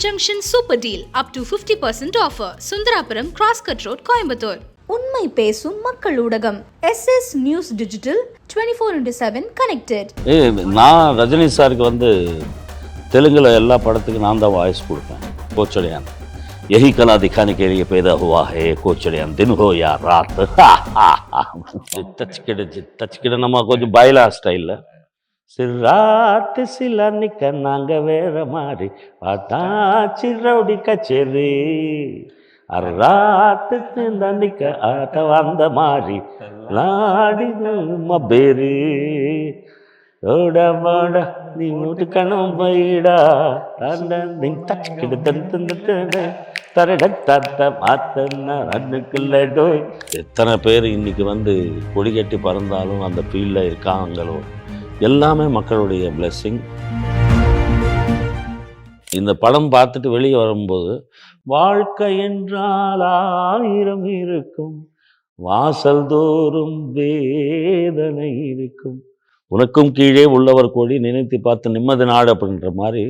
Junction Super Deal up to 50% offer. Sundarapuram Crosscut Road, Coimbatore. உண்மை பேசும் மக்கள் ஊடகம் SS News Digital 24/7 connected. நான் ரஜினி சாருக்கு வந்து தெலுங்குல எல்லா படத்துக்கும் நான் தான் வாய்ஸ் கொடுப்பேன். கோச்சடையான் यही कला दिखाने के लिए पैदा हुआ है कोचड़ियान दिन हो या रात தச்சுக்கிட நம்ம கொஞ்சம் பைலா ஸ்டைலில் சிறாத்து சில நிக்க நாங்கள் வேற மாதிரி பார்த்தா சிறவுடி கச்சேரி அராத்து நிக்க ஆட்ட வந்த மாதிரி லாடி மபேரு ஓட வாட நீ முட்டுக்கணும் பைடா தச்சுக்கிடு எத்தனை பேர் இன்னைக்கு வந்து கொடி கட்டி பறந்தாலும் அந்த ஃபீல்டில் இருக்காங்களோ எல்லாமே மக்களுடைய பிளெஸ்ஸிங். இந்த படம் பார்த்துட்டு வெளியே வரும்போது வாழ்க்கை என்றால் 1000 இருக்கும், வாசல் தோறும் வேதனை இருக்கும், உனக்கும் கீழே உள்ளவர் கோடி நினைத்து பார்த்து நிம்மதி நாடு அப்படின்ற மாதிரி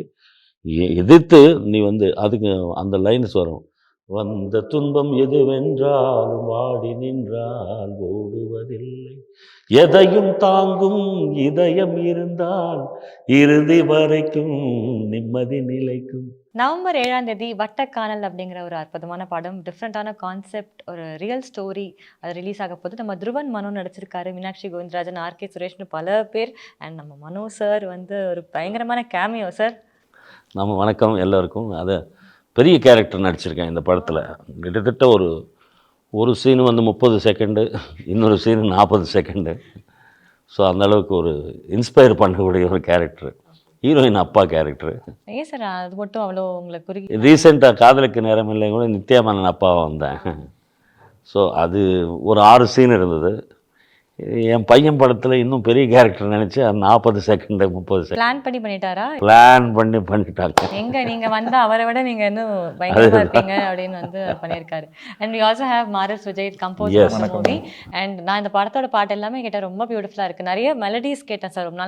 எதிர்த்து நீ வந்து அதுக்கு அந்த லைன்ஸ் வரும். வந்த துன்பம் எதுவென்றாலும் வாடி நின்றால் ஓடுவதில்லை, எதையும் தாங்கும் இதயம் இருந்தால் இறுதி வரைக்கும் நிம்மதி நிலைக்கும். நவம்பர் 7ஆம் தேதி வட்டக்கானல் அப்படிங்கிற ஒரு அற்புதமான படம், டிஃப்ரெண்ட்டான கான்செப்ட், ஒரு ரியல் ஸ்டோரி அது ரிலீஸ் ஆக போது. நம்ம துருவன் மனோ நடிச்சிருக்காரு, மீனாட்சி கோவிந்தராஜன், RK சுரேஷ்னு பல பேர். அண்ட் நம்ம மனோ சார் வந்து ஒரு பயங்கரமான கேமியோ சார். நம்ம வணக்கம் எல்லோருக்கும். அதை பெரிய கேரக்டர் நடிச்சிருக்கேன் இந்த படத்தில். கிட்டத்தட்ட ஒரு சீனு வந்து 30 செகண்டு, இன்னொரு சீனு 40 செகண்டு. ஸோ அந்தளவுக்கு ஒரு இன்ஸ்பயர் பண்ணக்கூடிய ஒரு கேரக்டர், ஹீரோயின் அப்பா கேரக்டர். ஏன் சார் அது மட்டும் அவ்வளோ உங்களுக்கு குறி ரீசெண்டாக காதலுக்கு நேரம் இல்லை கூட நித்யா மேனன் அப்பாவை வந்தேன். ஸோ அது ஒரு 6 சீன் இருந்தது. என் பையன் படத்தில் இன்னும் பெரிய கேரக்டர் நினச்சி 40 செகண்டு 30 செகண்ட் பிளான் பண்ணிட்டாரா? பிளான் பண்ணிட்டாங்க. எங்க நீங்கள் வந்து அவரை விட நீங்கள் இன்னும் பயங்கரமாக இருப்பீங்க அப்படின்னு வந்து பண்ணியிருக்காரு. அண்ட் வி ஆல்சோ ஹேவ் மாரஸ் விஜய் கம்போஸ் மூவி. அண்ட் நான் இந்த படத்தோட பாட்டு எல்லாமே கேட்டேன், ரொம்ப பியூட்டிஃபுல்லாக இருக்குது. நிறைய மெலடிஸ் கேட்டேன் சார் ரொம்ப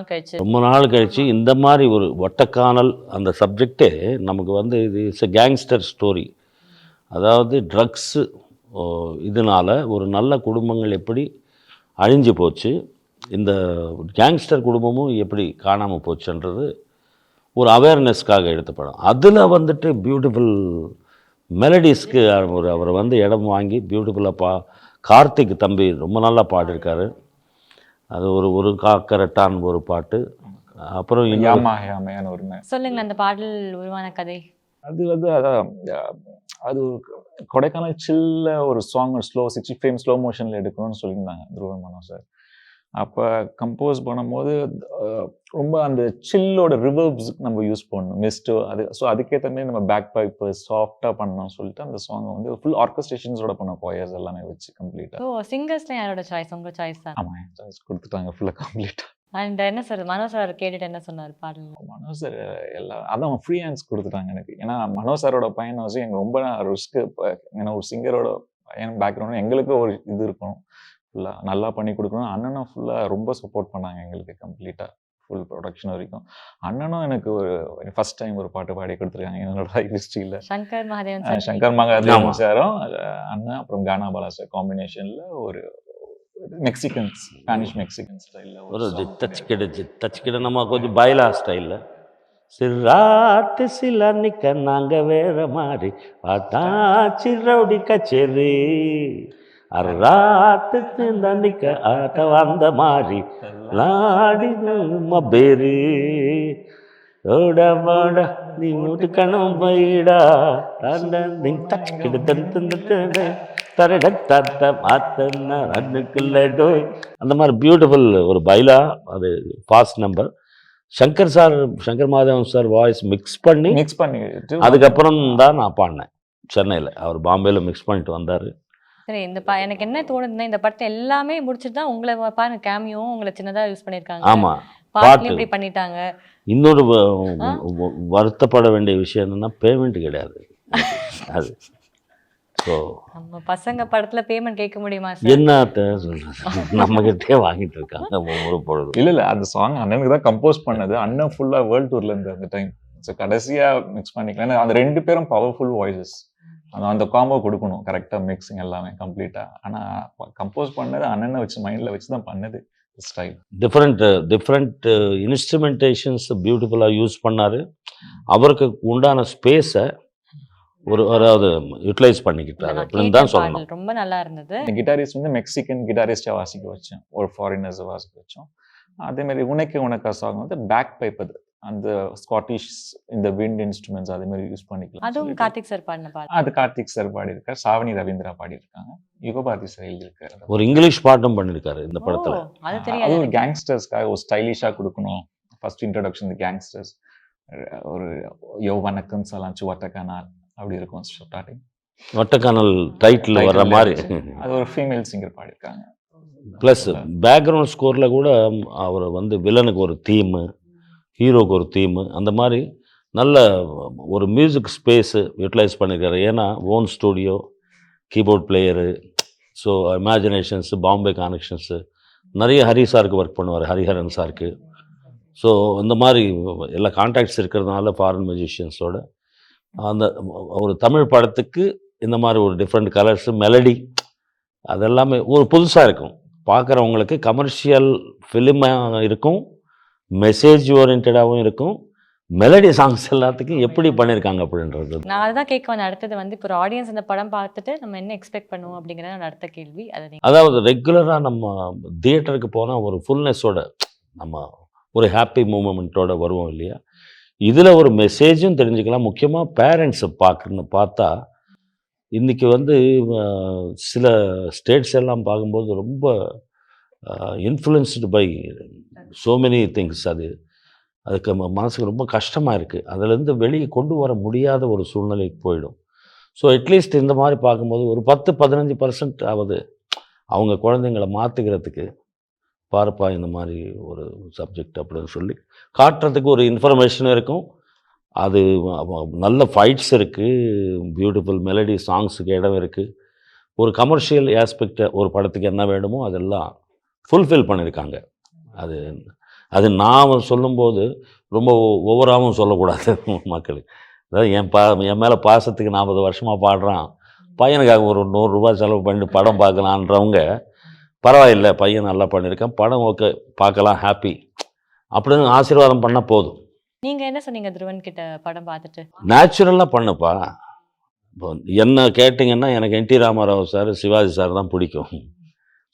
நாள் கழிச்சு. இந்த மாதிரி ஒரு வட்டக்கானல் அந்த சப்ஜெக்டே நமக்கு வந்து இது இட்ஸ் எ கேங்ஸ்டர் ஸ்டோரி. அதாவது ட்ரக்ஸு இதனால் ஒரு நல்ல குடும்பங்கள் எப்படி அழிஞ்சு போச்சு, இந்த கேங்ஸ்டர் குடும்பமும் எப்படி காணாமல் போச்சுன்றது ஒரு அவேர்னஸ்க்காக எடுத்த படம். அதில் வந்துட்டு பியூட்டிஃபுல் மெலடிஸ்க்கு அவரை வந்து இடம் வாங்கி பியூட்டிஃபுல்லாக கார்த்திக் தம்பி ரொம்ப நல்லா பாடியிருக்காரு. அது ஒரு காக்கரட்டான் ஒரு பாட்டு. அப்புறம் சொல்லுங்களேன் அந்த பாடல் உருவான கதை. அது வந்து அது கொடைக்கானல் சில்ல ஒரு சாங், ஒரு 60 ஃப்ரேம் ஸ்லோ மோஷனில் எடுக்கணும்னு சொல்லியிருந்தாங்க துருவன் மனோ சார். அப்போ கம்போஸ் பண்ணும்போது ரொம்ப அந்த சில்லோட ரிவர்ப்ஸ் நம்ம யூஸ் பண்ணணும், மிஸ்ட்டு அது. ஸோ அதுக்கேற்ற மாதிரி நம்ம பேக் பைப்பு சாஃப்டாக பண்ணணும்னு சொல்லிட்டு அந்த சாங்கை வந்து ஃபுல் ஆர்கஸ்ட்ரேஷன்ஸோட பண்ண கோயர்ஸ் எல்லாமே வச்சு கம்ப்ளீட்டாக. ஓ, சிங்கர்ஸ்லாம் யாரோட சாய்ஸ்? உங்கள் சாய்ஸ் தான்? ஆமாம், என் சாய்ஸ் கொடுத்துட்டாங்க ஃபுல்லாக கம்ப்ளீட்டாக. அண்ட் என்ன சார் மனோ சார் கேட்டுட்டு என்ன சொன்னார் பாடல்? மனோ சார் அதான் ஃப்ரீ ஹேண்ட்ஸ் கொடுத்துட்டாங்க எனக்கு. ஏன்னா மனோ சாரோட பையனை வச்சு எங்களுக்கு ரொம்ப ரிஸ்க்கு. ஏன்னா ஒரு சிங்கரோட பையன் பேக்ரவுண்டு எங்களுக்கு ஒரு இது இருக்கணும், ஃபுல்லாக நல்லா பண்ணி கொடுக்கணும். அண்ணனும் ஃபுல்லாக ரொம்ப சப்போர்ட் பண்ணாங்க எங்களுக்கு கம்ப்ளீட்டாக ஃபுல் ப்ரொடக்ஷன் வரைக்கும். அண்ணனும் எனக்கு ஒரு ஃபர்ஸ்ட் டைம் ஒரு பாட்டு பாடி கொடுத்துருக்காங்க என்னோட ஹிஸ்ட்ரியில். சங்கர் மகாதேவன் சாரும் அண்ணன் அப்புறம் கானா பாலா சார் காம்பினேஷனில் ஒரு மெக்சிகன்ஸ், ஸ்பானிஷ் மெக்சிகன் ஸ்டைலில் ஒரு தச்சுக்கிட நம்ம கொஞ்சம் பைலா ஸ்டைலில் சிறாத்து சில நிக்க நாங்கள் வேற மாதிரி பார்த்தா சிறவுடி கச்சேரி அராத்து நிக்க ஆட்ட வந்த மாதிரி லாடி மபேரு ஓட வாட நீ முட்டுக்கணும் பைடா தச்சுக்கிடு அந்த மாதிரி பியூட்டிஃபுல் ஒரு பைலா. அது fast number. Shankar Madhavan sir voice mix பண்ணி அதுக்கப்புறம் தான் நான் பாடினேன் சென்னையில். அவர் பாம்பேயில் மிக்ஸ் பண்ணிட்டு வந்தார். சரி, இந்த எனக்கு என்ன தோணுதுன்னா, இந்த படத்தை எல்லாமே முடிச்சுட்டு தான் உங்களை பாருங்க கேமியும் உங்களை சின்னதாக யூஸ் பண்ணியிருக்காங்க. ஆமாம், பாட்டு இப்படி பண்ணிட்டாங்க. இன்னொரு வருத்தப்பட வேண்டிய விஷயம் என்னன்னா பேமெண்ட் கிடையாது. அது ஸோ நம்ம பசங்க படத்துல பேமெண்ட் கேட்க முடியுமா? என்னத்த சொல்றது, நம்ம கிட்டே வாங்கிட்டு இருக்காங்க ஒவ்வொரு பொழுதும். இல்லை அந்த சாங் அண்ணனுக்கு தான் கம்போஸ் பண்ணது. அண்ணன் ஃபுல்லாக வேர்ல்டு டூர்ல இருந்து அந்த டைம் ஸோ கடைசியாக மிக்ஸ் பண்ணிக்கலாம். ஏன்னா அந்த 2 பேரும் பவர்ஃபுல் வாய்ஸஸ். அந்த காம்போ கொடுக்கணும் கரெக்டாக, மிக்சிங் எல்லாமே கம்ப்ளீட்டாக. ஆனால் கம்போஸ் பண்ணது அண்ணனை வச்சு மைண்டில் வச்சு தான் பண்ணது ஸ்டைல். டிஃப்ரெண்ட் இன்ஸ்ட்ருமெண்டேஷன்ஸ் பியூட்டிஃபுல்லாக யூஸ் பண்ணார். அவருக்கு உண்டான ஸ்பேஸை அதாவது யூட்டிலைஸ் பண்ணிக்கிட்டாரு அப்படின்னு தான் சொல்லணும். ரொம்ப நல்லா இருந்தது. கிட்டாரிஸ்ட் வந்து மெக்சிகன் கிட்டாரிஸ்டை வாசிக்க வச்சோம், ஒரு ஃபாரினர்ஸை வாசிக்க வச்சோம். அதேமாதிரி உனக்கா சாங் வந்து பேக் பைப், அது அந்த ஸ்காட்டிஷ் இந்த விண்ட் இன்ஸ்ட்ருமெண்ட்ஸ் அதே மாதிரி யூஸ் பண்ணிக்கலாம். அதுவும் கார்த்திக் சார் பாடின பாட்டு. அது கார்த்திக் சார் பாடியிருக்காரு, சாவணி ரவீந்திரா பாடியிருக்காங்க, யுகபாரதி சார் எழுதியிருக்காரு. ஒரு இங்கிலீஷ் பாட்டும் பண்ணியிருக்காரு இந்த படத்தில். அது ஒரு கேங்ஸ்டர்ஸ்க்காக ஒரு ஸ்டைலிஷாக கொடுக்கணும். ஃபர்ஸ்ட் இன்ட்ரடக்ஷன் கேங்ஸ்டர்ஸ், ஒரு யோ வணக்கம் சலாச்சு வட்டக்கானால் அப்படி இருக்கும் ஸ்டார்டிங். வட்டக்கானல் டைட்டில் வர்ற மாதிரி அது ஒரு ஃபீமேல் சிங்கர் பாடியிருக்காங்க. ப்ளஸ் பேக்ரவுண்ட் ஸ்கோரில் கூட அவர் வந்து வில்லனுக்கு ஒரு தீமு, ஹீரோக்கு ஒரு தீமு, அந்த மாதிரி நல்ல ஒரு மியூசிக் ஸ்பேஸு யூட்டிலைஸ் பண்ணியிருக்காரு. ஏன்னா own studio, keyboard player, so imaginations, Bombay connections, நிறைய ஹரி சாருக்கு ஒர்க் பண்ணுவார், ஹரிஹரன் சாருக்கு. ஸோ இந்த மாதிரி எல்லா கான்டாக்ட்ஸ் இருக்கிறதுனால ஃபாரின் மியூசிஷியன்ஸோட அந்த ஒரு தமிழ் படத்துக்கு இந்த மாதிரி ஒரு டிஃப்ரெண்ட் கலர்ஸு, மெலடி, அதெல்லாமே ஒரு புதுசாக இருக்கும். பார்க்குறவங்களுக்கு கமர்ஷியல் ஃபிலிமாக இருக்கும், மெசேஜ் ஓரியன்டாகவும் இருக்கும். மெலடி சாங்ஸ் எல்லாத்துக்கும் எப்படி பண்ணியிருக்காங்க அப்படின்றது நான் அதுதான் கேட்க வந்தேன். அடுத்தது வந்து இப்போ ஒரு ஆடியன்ஸ் இந்த படம் பார்த்துட்டு நம்ம என்ன எக்ஸ்பெக்ட் பண்ணுவோம் அப்படிங்கிறத அடுத்த கேள்வி. அதாவது ரெகுலராக நம்ம தியேட்டருக்கு போனால் ஒரு ஃபுல்னஸோட, நம்ம ஒரு ஹாப்பி மூமெண்ட்டோட வருவோம் இல்லையா. இதில் ஒரு மெசேஜும் தெரிஞ்சுக்கலாம். முக்கியமாக பேரண்ட்ஸை பார்த்தா இன்றைக்கி வந்து சில ஸ்டேட்ஸ் எல்லாம் பார்க்கும்போது ரொம்ப influenced by so many things. அதுக்கு மனசுக்கு ரொம்ப கஷ்டமாக இருக்குது. அதிலேருந்து வெளியே கொண்டு வர முடியாத ஒரு சூழ்நிலைக்கு போயிடும். ஸோ அட்லீஸ்ட் இந்த மாதிரி பார்க்கும்போது ஒரு 10-15% ஆகுது அவங்க குழந்தைங்களை மாற்றிக்கிறதுக்கு பாருப்பா இந்த மாதிரி ஒரு சப்ஜெக்ட் அப்படின்னு சொல்லி காட்டுறதுக்கு ஒரு இன்ஃபர்மேஷனும் இருக்கும். அது நல்ல ஃபைட்ஸ் இருக்குது, பியூட்டிஃபுல் மெலடி சாங்ஸுக்கு இடம் இருக்குது. ஒரு கமர்ஷியல் ஆஸ்பெக்டை ஒரு படத்துக்கு என்ன வேணுமோ அதெல்லாம் ஃபுல்ஃபில் பண்ணியிருக்காங்க. அது நான் சொல்லும்போது ரொம்ப ஓவராகவும் சொல்லக்கூடாது மக்களுக்கு. அதாவது என் மேலே பாசத்துக்கு 40 வருஷமாக பாடுறான், பையனுக்காக ஒரு 100 ரூபா செலவு பண்ணிட்டு படம் பார்க்கலான்றவங்க பரவாயில்லை, பையன் நல்லா பண்ணியிருக்கான், படம் ஓகே பார்க்கலாம், ஹாப்பி அப்படின்னு ஆசீர்வாதம் பண்ணால் போதும். நீங்கள் என்ன சொன்னீங்க துருவன் கிட்ட படம் பார்த்துட்டு? நேச்சுரலாக பண்ணுப்பா. இப்போ என்ன கேட்டிங்கன்னா எனக்கு என்டி ராமாராவ் சார், சிவாஜி சார் தான் பிடிக்கும்.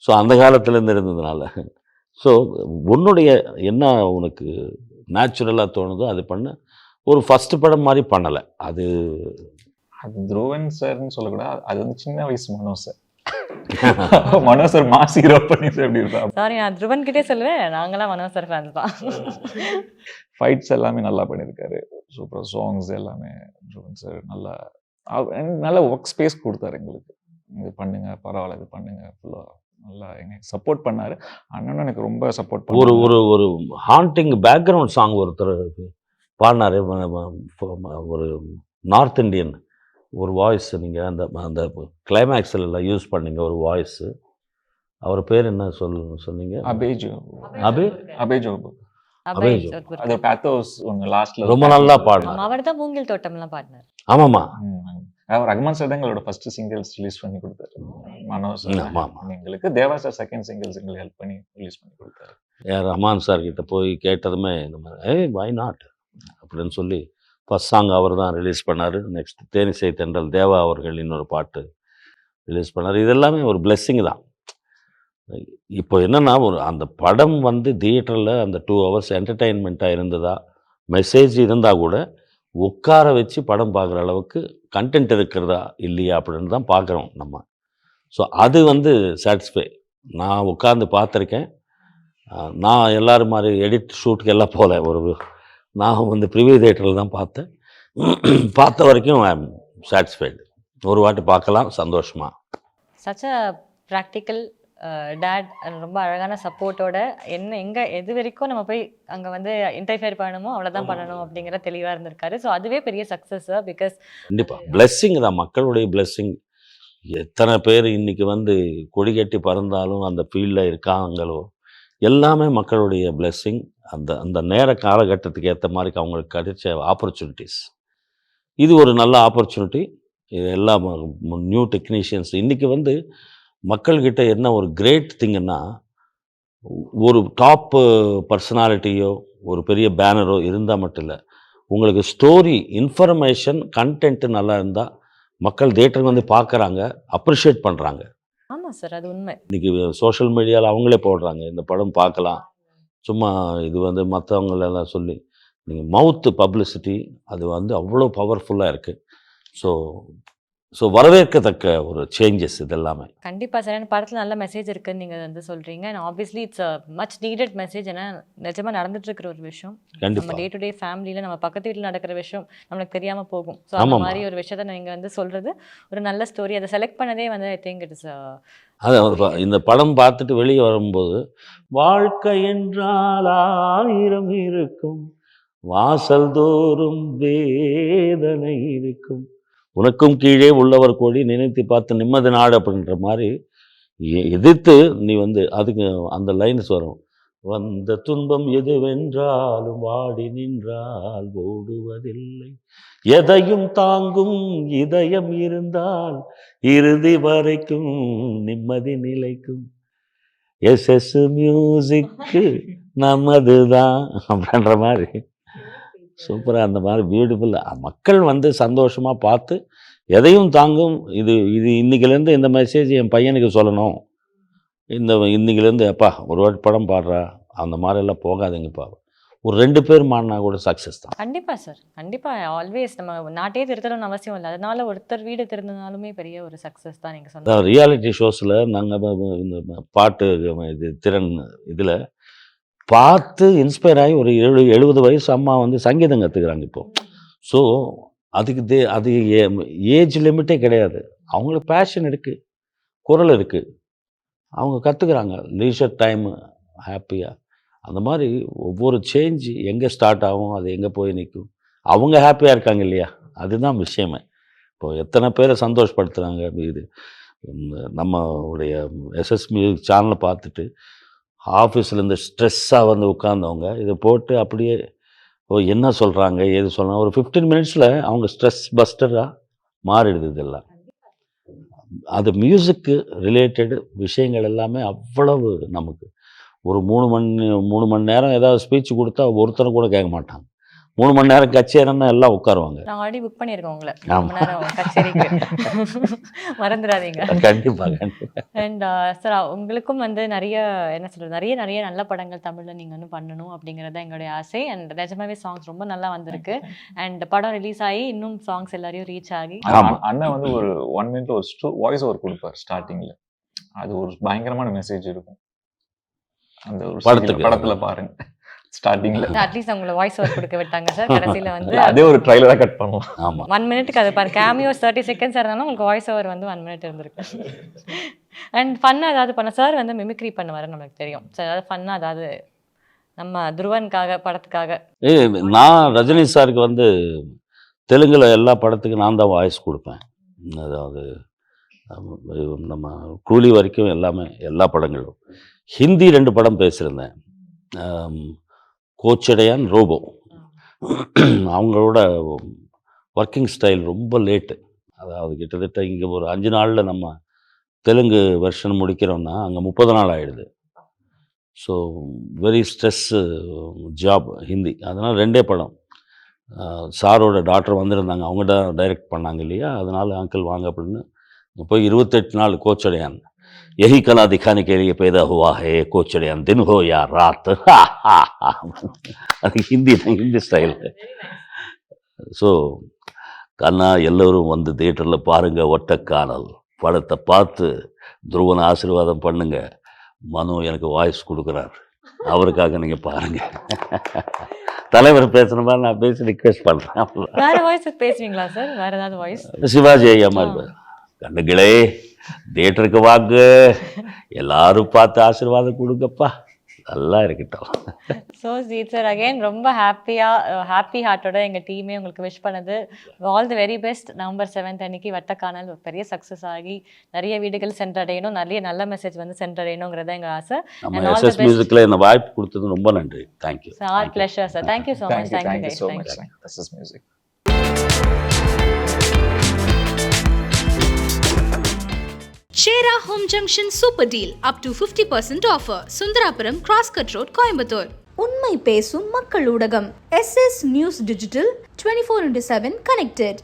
ஸோ அந்த காலத்துலேருந்து இருந்ததுனால, ஸோ உன்னுடைய என்ன உனக்கு நேச்சுரலாக தோணுதோ அது பண்ண. ஒரு ஃபஸ்ட்டு படம் மாதிரி பண்ணலை. அது துருவன் சார்ன்னு சொல்லக்கூடாது, அது வந்து சின்ன வயசு மனோ சார். மனோ சார் மாஸ் ஹீரோ பண்ணி எப்படி இருப்பாங்க. சாரி, நான் துருவன் கிட்டே சொல்லுவேன், நாங்களாம் மனோ சார் ஃபேன்ஸ் தான். ஃபைட்ஸ் எல்லாமே நல்லா பண்ணியிருக்காரு, சூப்பர் சாங்ஸ் எல்லாமே. துருவன் சார் நல்ல ஒர்க் ஸ்பேஸ் கொடுத்தாரு எங்களுக்கு. இது பண்ணுங்க, பரவாயில்ல, இது பண்ணுங்க, ஃபுல்லாக நல்லா எங்களுக்கு சப்போர்ட் பண்ணார். அண்ணனும் எனக்கு ரொம்ப சப்போர்ட் பண்ணார். ஒரு ஹாண்டிங் பேக்ரவுண்ட் சாங் ஒருத்தர் பாடினார், ஒரு நார்த் இண்டியன் ஒரு வாய்ஸ். நீங்கள் அந்த கிளைமேக்ஸில் எல்லாம் யூஸ் பண்ணீங்க ஒரு வாய்ஸு. அவர் பேர் என்ன சொன்னீங்க? அது பேத்தோஸ் ஒன்று லாஸ்ட்ல ரொம்ப நல்லா பாடினார். அவர் தான் மூங்கில் தோட்டம்லாம் பாடினார். ஆமாம்மா, ரஹ்மான் சார் தான் எங்களோட ஃபர்ஸ்ட் சிங்கிள்ஸ் ரிலீஸ் பண்ணி கொடுத்தாரு. மனோஜ் எங்களுக்கு, தேவா சார் செகண்ட் சிங்கிள்ஸ் எங்களுக்கு ஹெல்ப் பண்ணி ரிலீஸ் பண்ணி கொடுத்தாரு. ரஹ்மான் சார் கிட்ட போய் கேட்டதுமே இந்த மாதிரி வை நாட் அப்படின்னு சொல்லி ஃபஸ்ட் சாங் அவர் தான் ரிலீஸ் பண்ணார். நெக்ஸ்ட் தேனிசை தென்றல் தேவா அவர்கள் இன்னொரு பாட்டு ரிலீஸ் பண்ணார். இது எல்லாமே ஒரு பிளெஸ்ஸிங் தான். இப்போ என்னென்னா அந்த படம் வந்து தியேட்டரில் அந்த 2 hours என்டர்டெயின்மெண்ட்டாக இருந்ததா, மெசேஜ் இருந்தால் கூட உட்கார வச்சு படம் பார்க்குற அளவுக்கு கண்டென்ட் இருக்கிறதா இல்லையா அப்படின்னு தான் பார்க்குறோம் நம்ம. ஸோ அது வந்து சாட்டிஸ்ஃபை. நான் உட்காந்து பார்த்துருக்கேன். நான் எல்லோரும் மாதிரி எடிட் ஷூட்டுக்கு எல்லாம் போகல. நான் வந்து ப்ரிவியூ தியேட்டரில் தான் பார்த்தேன். பார்த்த வரைக்கும் ஐ எம் சாட்டிஸ்ஃபைடு. ஒரு வாட்டி பார்க்கலாம் சந்தோஷமாக. சச் அ ப்ராக்டிக்கல் டேட், ரொம்ப அழகான சப்போர்ட்டோட எது வரைக்கும் நம்ம போய் அங்கே வந்து இன்டர்ஃபியர் பண்ணணுமோ அவ்வளோதான் பண்ணணும் அப்படிங்கிற தெளிவாக இருந்திருக்காரு. ஸோ அதுவே பெரிய சக்ஸஸ். பிகாஸ் கண்டிப்பாக பிளெஸ்ஸிங் தான், மக்களுடைய பிளெஸ்ஸிங். எத்தனை பேர் இன்றைக்கி வந்து கொடி கட்டி பறந்தாலும் அந்த ஃபீல்டில் இருக்காங்களோ எல்லாமே மக்களுடைய பிளெஸ்ஸிங். அந்த அந்த நேர காலகட்டத்துக்கு ஏற்ற மாதிரி அவங்களுக்கு கிடைச்ச ஆப்பர்ச்சுனிட்டிஸ். இது ஒரு நல்ல ஆப்பர்ச்சுனிட்டி. இது எல்லா நியூ டெக்னீஷியன்ஸ் இன்றைக்கி வந்து மக்கள்கிட்ட என்ன ஒரு கிரேட் திங்குன்னா, ஒரு டாப் பர்சனாலிட்டியோ ஒரு பெரிய பேனரோ இருந்தால் மட்டும் இல்லை, உங்களுக்கு ஸ்டோரி இன்ஃபர்மேஷன் கண்டென்ட்டு நல்லா இருந்தால் மக்கள் தியேட்டருக்கு வந்து பார்க்குறாங்க, அப்ரிஷியேட் பண்ணுறாங்க. ஆமாம் சார், அது உண்மை. இன்றைக்கி சோஷியல் மீடியாவில் அவங்களே போடுறாங்க, இந்த படம் பார்க்கலாம். சும்மா இது வந்து மற்றவங்களெல்லாம் சொல்லி நீங்கள் மவுத்து பப்ளிசிட்டி அது வந்து அவ்வளோ பவர்ஃபுல்லாக இருக்குது. ஸோ ஸோ வரவேற்கத்தக்க ஒரு சேஞ்சஸ் இது எல்லாமே. கண்டிப்பாக சார். ஏன்னா படத்தில் நல்ல மெசேஜ் இருக்குன்னு நீங்கள் வந்து சொல்கிறீங்க. And obviously it's a much needed message. ஏன்னா நிஜமாக நடந்துட்டு இருக்கிற ஒரு விஷயம். நம்ம டே டு டே ஃபேமிலியில் நம்ம பக்கத்து வீட்டில் நடக்கிற விஷயம் நம்மளுக்கு தெரியாமல் போகும். ஸோ அந்த மாதிரி ஒரு விஷயத்தை நீங்கள் வந்து சொல்கிறது ஒரு நல்ல ஸ்டோரி. அதை செலக்ட் பண்ணதே வந்து ஐ திங்க் இட் இஸ் அது இந்த படம் பார்த்துட்டு வெளியே வரும்போது, வாழ்க்கை என்றால் 1000 இருக்கும், வாசல் தோறும் வேதனை இருக்கும், உனக்கும் கீழே உள்ளவர் கோடி நினைத்து பார்த்து நிம்மதி நாடு அப்படின்ற மாதிரி எதிர்த்து நீ வந்து அதுக்கு அந்த லைன்ஸ் வரும். வந்த துன்பம் எதுவென்றாலும் வாடி நின்றால் ஓடுவதில்லை, எதையும் தாங்கும் இதயம் இருந்தால் இறுதி வரைக்கும் நிம்மதி நிலைக்கும், எஸ்எஸ் மியூசிக்கு நமதுதான் அப்படின்ற மாதிரி சூப்பராக அந்த மாதிரி பியூட்டிஃபுல்லாக மக்கள் வந்து சந்தோஷமாக பார்த்து எதையும் தாங்கும். இது இது இன்றைக்கிலேருந்து இந்த மெசேஜ் என் பையனுக்கு சொல்லணும், இன்றைக்கிலேருந்து அப்பா ஒரு வாட்டி படம் பாடுறா அந்த மாதிரிலாம் போகாதீங்கப்பா, ஒரு 2 பேர் மாறினா கூட சக்ஸஸ் தான். கண்டிப்பாக சார், கண்டிப்பாக. ஆல்வேஸ் நம்ம நாட்டே திருத்தணும்னு அவசியம் இல்லை, அதனால ஒருத்தர் வீடு திருந்தினாலுமே பெரிய ஒரு சக்ஸஸ் தான். நீங்கள் சொன்ன ரியாலிட்டி ஷோஸில் நாங்கள் இந்த பாட்டு இது திறன் இதில் பார்த்து இன்ஸ்பயர் ஆகி ஒரு 70 வயசு அம்மா வந்து சங்கீதம் கற்றுக்குறாங்க இப்போது. ஸோ அதுக்கு அது ஏஜ் லிமிட்டே கிடையாது, அவங்களுக்கு பேஷன் இருக்குது, குரல் இருக்குது, அவங்க கற்றுக்குறாங்க லீஷர் டைமு ஹாப்பியாக. அந்த மாதிரி ஒவ்வொரு சேஞ்சு எங்கே ஸ்டார்ட் ஆகும், அது எங்கே போய் நிற்கும், அவங்க ஹாப்பியாக இருக்காங்க இல்லையா, அதுதான் விஷயமே. இப்போது எத்தனை பேரை சந்தோஷப்படுத்துகிறாங்க. இது நம்மளுடைய எஸ்எஸ் மியூசிக் சேனலை பார்த்துட்டு ஆஃபீஸில் இந்த ஸ்ட்ரெஸ்ஸாக வந்து உட்காந்தவங்க இதை போட்டு அப்படியே என்ன சொல்கிறாங்க ஏது சொல்கிறாங்க, ஒரு 15 மினிட்ஸில் அவங்க ஸ்ட்ரெஸ் பஸ்டராக மாறிடுது. இதெல்லாம் அது மியூசிக்கு ரிலேட்டடு விஷயங்கள் எல்லாமே அவ்வளவு நமக்கு ஒரு 3 மணி நேரம் ஏதாவது ஸ்பீச் கொடுத்தா ஒருத்தனை கூட கேட்க மாட்டாங்க. 3 மணி நேரம் கச்சேரின்னா எல்லாம் உட்காருவாங்க. நான் ஆல்ரெடி புக் பண்ணியிருக்கேன் உங்களை 3 மணி நேரம் கச்சேரிக்கு, மறந்துடாதீங்க. கண்டிப்பாக. அண்ட் சார் உங்களுக்கும் வந்து நிறைய என்ன சொல்கிறது, நிறைய நல்ல படங்கள் தமிழில் நீங்கள் வந்து பண்ணணும் அப்படிங்கிறது தான் எங்களுடைய ஆசை. அண்ட் நிஜமாவே சாங்ஸ் ரொம்ப நல்லா வந்திருக்கு. அண்ட் படம் ரிலீஸ் ஆகி இன்னும் சாங்ஸ் எல்லாரையும் ரீச் ஆகி அண்ணன் வந்து ஒரு 1 மினிட்ல ஒரு வாய்ஸ் ஓவர் கொடுப்பார் ஸ்டார்டிங்கில். அது ஒரு பயங்கரமான மெசேஜ் இருக்கும் அந்த ஒரு படத்தில் பாருங்க. ஸ்டார்டிங்ல அட்லீஸ்ட் அவங்கள வாய்ஸ் ஓவர் கொடுக்க விட்டாங்க சார். கடைசியில் வந்து அதே ஒரு ட்ரைலராக கட் பண்ணுவோம். ஆமாம், 1 மினிட்டுக்கு அது பாரு, கேமியோ 30 செகண்ட்ஸ் இருந்தாலும் உங்களுக்கு வாய்ஸ் ஓவர் வந்து 1 மினிட் இருந்திருக்கு. அண்ட் ஃபன்னாக ஏதாவது பண்ண சார் வந்து மிமிக்ரி பண்ணுவார் நம்மளுக்கு தெரியும் சார். ஏதாவது ஃபன்னாக ஏதாவது நம்ம துருவனுக்காக படத்துக்காக? நான் ரஜினி சாருக்கு வந்து தெலுங்கில் எல்லா படத்துக்கும் நான் தான் வாய்ஸ் கொடுப்பேன். அதாவது நம்ம கூலி வரைக்கும் எல்லாமே எல்லா படங்களும். ஹிந்தி 2 படம் பேசியிருந்தேன், கோச்சடையான், ரோபோ. அவங்களோட ஒர்க்கிங் ஸ்டைல் ரொம்ப லேட்டு. அதாவது கிட்டத்தட்ட இங்கே ஒரு 5 நாளில் நம்ம தெலுங்கு வெர்ஷன் முடிக்கிறோம்னா அங்கே 30 நாள் ஆகிடுது. So very stress job Hindi. அதனால் 2 படம். சாரோட டாக்டர் வந்திருந்தாங்க, அவங்க தான் டைரக்ட் பண்ணாங்க இல்லையா, அதனால் அங்கிள் வாங்க அப்படின்னு போய் 28 நாள் கோச்சடையான். यही कला दिखाने के लिए पैदा हुआ है कोचड़ियान, दिन हो या रात. அது ஹிந்தி ஸ்டைல். ஸோ கண்ணா எல்லோரும் வந்து தியேட்டரில் பாருங்கள் ஒட்டக்கானல் படத்தை பார்த்து துருவனை ஆசீர்வாதம் பண்ணுங்க. மனு எனக்கு வாய்ஸ் கொடுக்குறார், அவருக்காக நீங்கள் பாருங்கள். தலைவர் பேசுகிற மாதிரி நான் பேசி ரிக்வெஸ்ட் பண்ணுறேன். வேறு வாய்ஸ் பேசுவீங்களா சார்? வேறு ஏதாவது வாய்ஸ்? சிவாஜி ஐயா மாதிரி, கண்ணுகளே தியேட்டருக்கு வாங்க, எல்லாரும் பார்த்து ஆசீர்வாதம் கொடுங்கப்பா. நல்லா இருக்கட்டும். ஸோ ஸ்வீட் சார், அகைன் ரொம்ப ஹாப்பி ஹார்ட்டோட எங்கள் டீமே உங்களுக்கு விஷ் பண்ணது. All the very best. November 7 அன்னைக்கு வட்டக்கானல் பெரிய சக்ஸஸ் ஆகி நிறைய வீடுகள் சென்றடையணும், நிறைய நல்ல மெசேஜ் வந்து சென்றடையணுங்கிறத எங்கள் ஆசை. நம்ம எஸ்எஸ் மியூசிக்கில் இந்த வாய்ப்பு கொடுத்தது ரொம்ப நன்றி. Thank you. All pleasure sir. Thank you so much. Thank you so much. This is music. Shera Home Junction Super Deal up to 50% offer. Sundarapuram Crosscut Road, Coimbatore. உண்மை பேசும் மக்கள் ஊடகம் SS News Digital 24/7 connected.